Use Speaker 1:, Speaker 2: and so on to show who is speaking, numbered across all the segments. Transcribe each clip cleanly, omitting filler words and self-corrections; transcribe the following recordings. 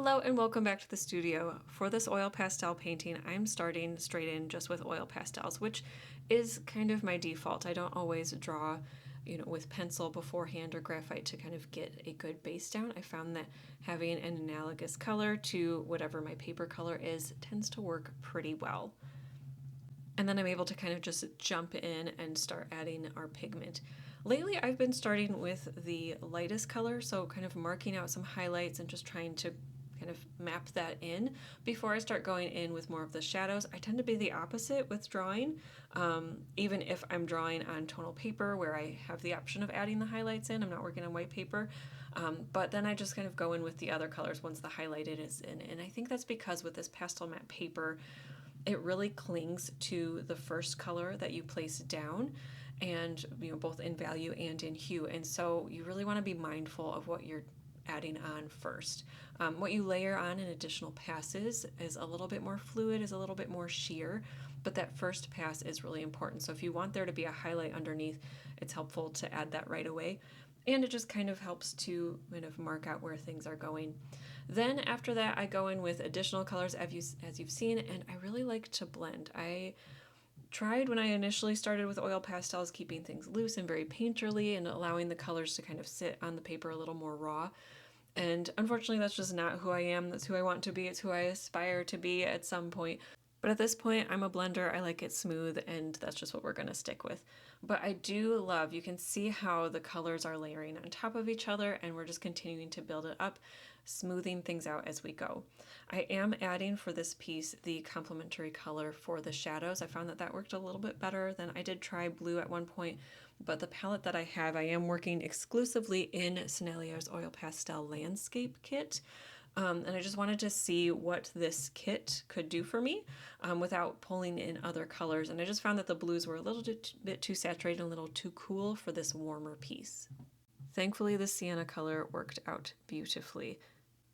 Speaker 1: Hello and welcome back to the studio. For this oil pastel painting, I'm starting straight in just with oil pastels, which is kind of my default. I don't always draw, with pencil beforehand or graphite to kind of get a good base down. I found that having an analogous color to whatever my paper color is tends to work pretty well. And then I'm able to kind of just jump in and start adding our pigment. Lately, I've been starting with the lightest color, so kind of marking out some highlights and just trying to kind of map that in before I start going in with more of the shadows. I tend to be the opposite with drawing, even if I'm drawing on tonal paper where I have the option of adding the highlights in. I'm not working on white paper, but then I just kind of go in with the other colors once the highlighted is in. And I think that's because with this pastel matte paper, it really clings to the first color that you place down, and both in value and in hue. And so you really want to be mindful of what you're adding on first. What you layer on in additional passes is a little bit more fluid, is a little bit more sheer, but that first pass is really important. So if you want there to be a highlight underneath, it's helpful to add that right away. And it just kind of helps to kind of mark out where things are going. Then after that, I go in with additional colors as you've seen, and I really like to blend. I tried when I initially started with oil pastels, keeping things loose and very painterly and allowing the colors to kind of sit on the paper a little more raw. And unfortunately, that's just not who I am. That's who I want to be. It's who I aspire to be at some point. But at this point, I'm a blender. I like it smooth, and that's just what we're going to stick with. But I do love, you can see how the colors are layering on top of each other, and we're just continuing to build it up, smoothing things out as we go. I am adding for this piece the complementary color for the shadows. I found that that worked a little bit better than I did try blue at one point, but the palette that I have, I am working exclusively in Sennelier's Oil Pastel Landscape Kit. And I just wanted to see what this kit could do for me without pulling in other colors. And I just found that the blues were a little bit too saturated and a little too cool for this warmer piece. Thankfully, the sienna color worked out beautifully.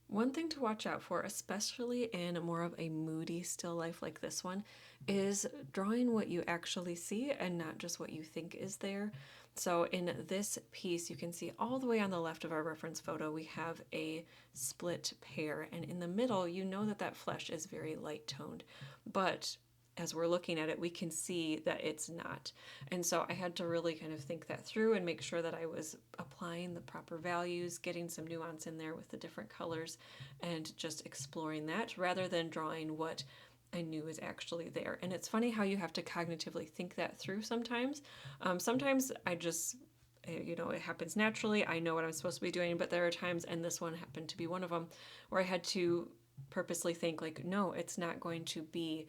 Speaker 1: One thing to watch out for, especially in more of a moody still life like this one, is drawing what you actually see and not just what you think is there. So in this piece, you can see all the way on the left of our reference photo, we have a split pear, and in the middle, you know that that flesh is very light toned, but as we're looking at it, we can see that it's not. And so I had to really kind of think that through and make sure that I was applying the proper values, getting some nuance in there with the different colors, and just exploring that rather than drawing what I knew was actually there. And it's funny how you have to cognitively think that through sometimes. Sometimes I just it happens naturally. I know what I'm supposed to be doing, but there are times, and this one happened to be one of them, where I had to purposely think like, no, it's not going to be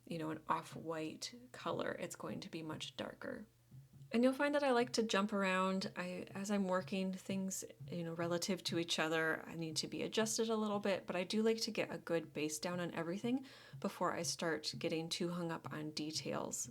Speaker 1: an off-white color. It's going to be much darker. And you'll find that I like to jump around. As I'm working things, relative to each other, I need to be adjusted a little bit, but I do like to get a good base down on everything before I start getting too hung up on details.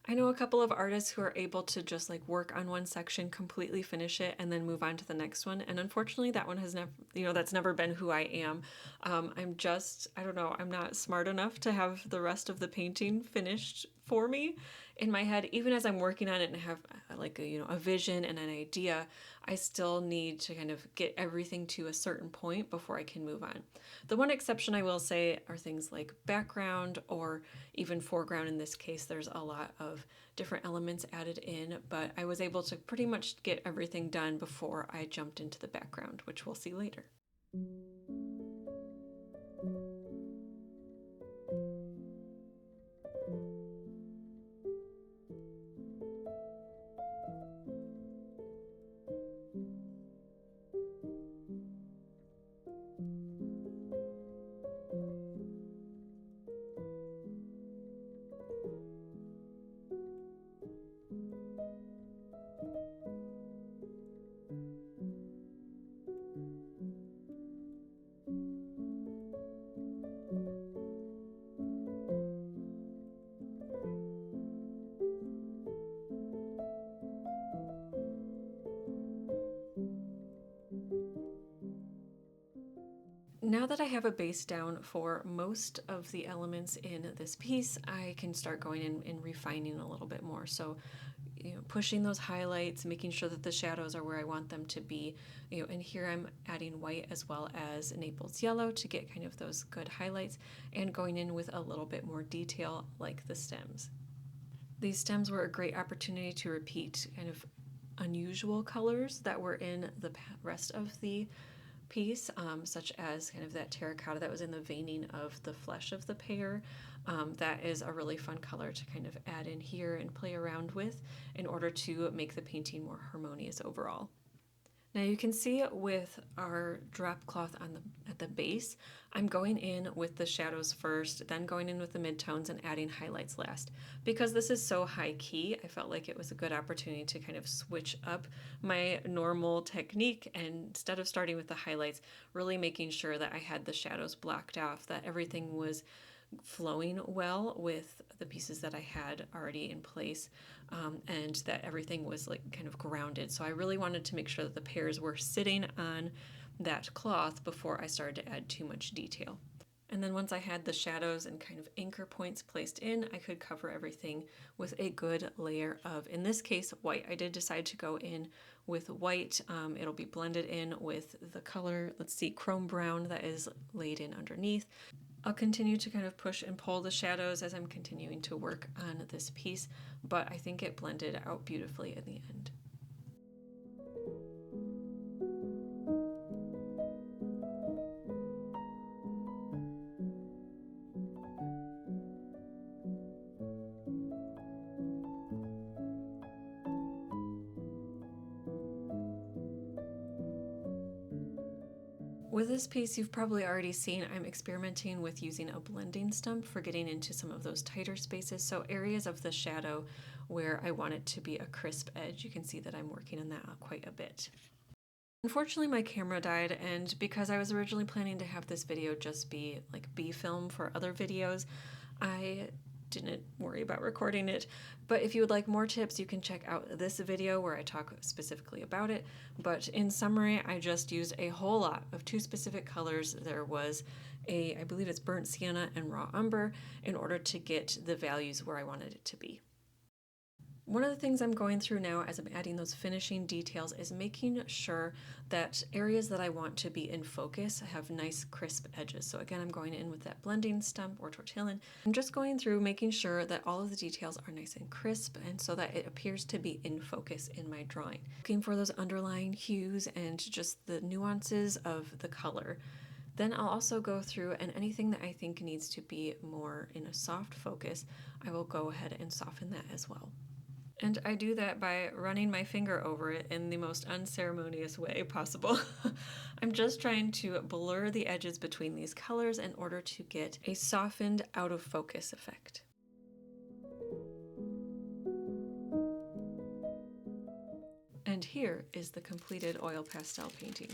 Speaker 1: I know a couple of artists who are able to just like work on one section, completely finish it, and then move on to the next one. And unfortunately, that one has never, that's never been who I am. I don't know, I'm not smart enough to have the rest of the painting finished for me in my head. Even as I'm working on it and have a vision and an idea, I still need to kind of get everything to a certain point before I can move on. The one exception I will say are things like background or even foreground. In this case, there's a lot of different elements added in, but I was able to pretty much get everything done before I jumped into the background, which we'll see later. Now that I have a base down for most of the elements in this piece, I can start going in and refining a little bit more. So pushing those highlights, making sure that the shadows are where I want them to be. And here I'm adding white as well as Naples yellow to get kind of those good highlights, and going in with a little bit more detail like the stems. These stems were a great opportunity to repeat kind of unusual colors that were in the rest of the piece, such as kind of that terracotta that was in the veining of the flesh of the pear. That is a really fun color to kind of add in here and play around with in order to make the painting more harmonious overall. Now you can see with our drop cloth at the base, I'm going in with the shadows first, then going in with the midtones and adding highlights last. Because this is so high key, I felt like it was a good opportunity to kind of switch up my normal technique, and instead of starting with the highlights, really making sure that I had the shadows blocked off, that everything was flowing well with the pieces that I had already in place, and that everything was like kind of grounded. So I really wanted to make sure that the pears were sitting on that cloth before I started to add too much detail. And then once I had the shadows and kind of anchor points placed in, I could cover everything with a good layer of, in this case, white. I did decide to go in with white. It'll be blended in with the color, let's see, chrome brown that is laid in underneath. I'll continue to kind of push and pull the shadows as I'm continuing to work on this piece, but I think it blended out beautifully in the end. With this piece, you've probably already seen I'm experimenting with using a blending stump for getting into some of those tighter spaces, so areas of the shadow where I want it to be a crisp edge. You can see that I'm working on that quite a bit. Unfortunately, my camera died, and because I was originally planning to have this video just be like B-film for other videos, I didn't worry about recording it. But if you would like more tips, you can check out this video where I talk specifically about it. But in summary, I just used a whole lot of two specific colors. There was I believe it's burnt sienna and raw umber, in order to get the values where I wanted it to be. One of the things I'm going through now as I'm adding those finishing details is making sure that areas that I want to be in focus have nice crisp edges. So again, I'm going in with that blending stump or tortillon. I'm just going through making sure that all of the details are nice and crisp, and so that it appears to be in focus in my drawing. Looking for those underlying hues and just the nuances of the color. Then I'll also go through, and anything that I think needs to be more in a soft focus, I will go ahead and soften that as well. And I do that by running my finger over it in the most unceremonious way possible. I'm just trying to blur the edges between these colors in order to get a softened, out of focus effect. And here is the completed oil pastel painting.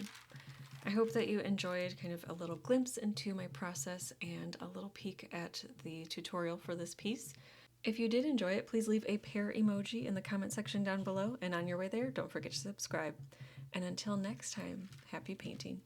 Speaker 1: I hope that you enjoyed kind of a little glimpse into my process and a little peek at the tutorial for this piece. If you did enjoy it, please leave a pear emoji in the comment section down below, and on your way there, don't forget to subscribe. And until next time, happy painting.